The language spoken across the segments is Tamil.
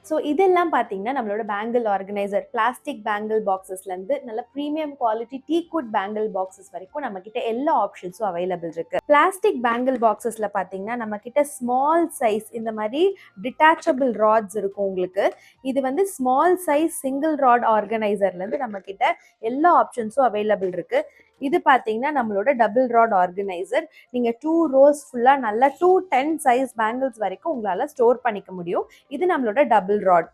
ஸோ இதெல்லாம் பார்த்தீங்கன்னா நம்மளோட பேங்கிள் ஆர்கனைசர் பிளாஸ்டிக் பேங்கிள் பாக்ஸஸ்லேருந்து நல்ல premium quality teakwood bangle boxes வரைக்கும் நம்மக்கிட்ட எல்லா ஆப்ஷன்ஸும் அவைலபிள் இருக்கு. பிளாஸ்டிக் பேங்கிள் பாக்ஸஸில் பார்த்தீங்கன்னா நம்மக்கிட்ட ஸ்மால் சைஸ் இந்த மாதிரி டிட்டாச்சபிள் ராட்ஸ் இருக்கும் உங்களுக்கு. இது வந்து ஸ்மால் சைஸ் சிங்கிள் ராட் ஆர்கனைசர்லேருந்து நம்மக்கிட்ட எல்லா ஆப்ஷன்ஸும் அவைலபிள் இருக்கு. இது பார்த்தீங்கன்னா நம்மளோட டபுள் ராட் ஆர்கனைசர். நீங்கள் 2 rows ஃபுல்லாக நல்லா 210 சைஸ் பேங்கிள்ஸ் வரைக்கும் உங்களால் ஸ்டோர் பண்ணிக்க முடியும். இது நம்மளோட டபுள் ராட்.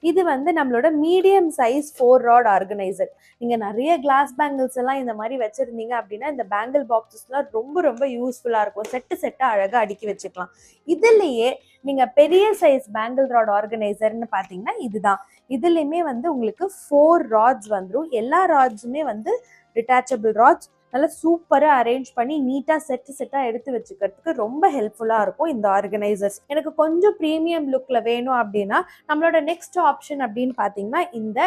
இது வந்து நம்மளோட மீடியம் சைஸ் 4 ராட் ஆர்கனைசர். நீங்கள் நிறைய கிளாஸ் பேங்கிள்ஸ் எல்லாம் இந்த மாதிரி வச்சுருந்தீங்க அப்படின்னா இந்த பேங்கிள் பாக்ஸஸ்லாம் ரொம்ப ரொம்ப யூஸ்ஃபுல்லாக இருக்கும். செட்டாக அழகாக அடுக்கி வச்சுக்கலாம். இதுலேயே நீங்கள் பெரிய சைஸ் பேங்கிள் ராட் ஆர்கனைசர்னு பார்த்தீங்கன்னா இதுதான். இதுலேயுமே வந்து உங்களுக்கு 4 ராட்ஸ் வந்துடும். எல்லா ராட்ஸுமே வந்து டிட்டாச்சபிள் ராட்ஸ். நல்லா சூப்பராக அரேஞ்ச் பண்ணி நீட்டாக செட்டாக எடுத்து வச்சுக்கிறதுக்கு ரொம்ப ஹெல்ப்ஃபுல்லாக இருக்கும் இந்த ஆர்கனைசர்ஸ். எனக்கு கொஞ்சம் ப்ரீமியம் லுக்கில் வேணும் அப்படின்னா நம்மளோட நெக்ஸ்ட் ஆப்ஷன் அப்படின்னு பார்த்தீங்கன்னா இந்த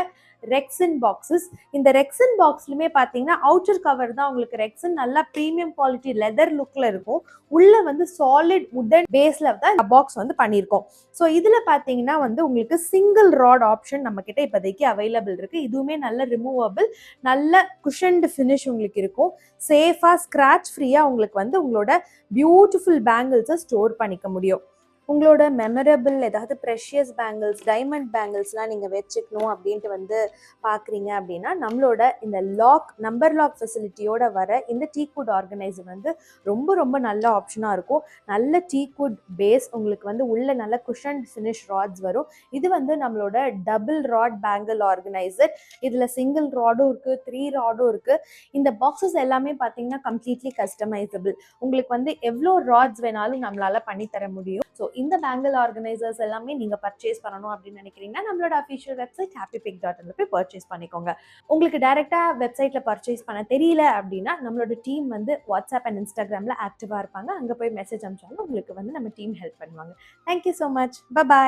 ரெக்ஸின் பாக்ஸஸ். இந்த ரெக்ஸின் பாக்ஸ்லுமே பார்த்தீங்கன்னா அவுட்டர் கவர் தான் உங்களுக்கு ரெக்ஸின் நல்லா ப்ரீமியம் குவாலிட்டி லெதர் லுக்கில் இருக்கும். உள்ள வந்து சாலிட் வுடன் பேஸில் தான் பாக்ஸ் வந்து பண்ணியிருக்கோம். ஸோ இதில் பார்த்தீங்கன்னா வந்து உங்களுக்கு சிங்கிள் ராட் ஆப்ஷன் நம்மக்கிட்ட இப்போதைக்கு அவைலபிள் இருக்குது. இதுவுமே நல்ல ரிமூவபிள், நல்ல குஷன்டு ஃபினிஷ் உங்களுக்கு இருக்கும். சேஃபாக ஸ்க்ராட்ச் ஃப்ரீயாக உங்களுக்கு வந்து உங்களோட பியூட்டிஃபுல் பேங்கிள்ஸை ஸ்டோர் பண்ணிக்க முடியும். உங்களோட மெமரபிள் ஏதாவது ப்ரெஷியஸ் பேங்கிள்ஸ், டைமண்ட் பேங்கிள்ஸ்லாம் நீங்கள் வச்சுக்கணும் அப்படின்ட்டு வந்து பார்க்குறீங்க அப்படின்னா நம்மளோட இந்த நம்பர் லாக் ஃபெசிலிட்டியோட வர இந்த டீக்வுட் ஆர்கனைசர் வந்து ரொம்ப ரொம்ப நல்ல ஆப்ஷனாக இருக்கும். நல்ல டீக்வுட் பேஸ் உங்களுக்கு வந்து உள்ள நல்ல குஷன் ஃபினிஷ் ராட்ஸ் வரும். இது வந்து நம்மளோட டபுள் ராட் பேங்கிள் ஆர்கனைசர். இதில் சிங்கிள் ராடும் இருக்குது, 3 ராடும் இருக்குது. இந்த பாக்ஸஸ் எல்லாமே பார்த்தீங்கன்னா கம்ப்ளீட்லி கஸ்டமைசபிள். உங்களுக்கு வந்து எவ்வளோ ராட்ஸ் வேணாலும் நம்மளால பண்ணித்தர முடியும். ஸோ இந்த பேங்கிள் ஆர்கனைசர்ஸ் எல்லாமே நீங்கள் பர்ச்சேஸ் பண்ணணும் அப்படின்னு நினைக்கிறீங்கன்னா நம்மளோட அஃபிஷியல் வெப்சைட் happypic.in போய் பர்ச்சேஸ் பண்ணிக்கோங்க. உங்களுக்கு டைரெக்டாக வெப்சைட்டில் பர்ச்சேஸ் பண்ண தெரியல அப்படின்னா நம்மளோட டீம் வந்து வாட்ஸ்அப் அண்ட் இன்ஸ்டாகிராமில் ஆக்டிவாக இருப்பாங்க. அங்கே போய் மெசேஜ் அனுப்பிச்சாலும் உங்களுக்கு வந்து நம்ம டீம் ஹெல்ப் பண்ணுவாங்க. Thank you so much. பை.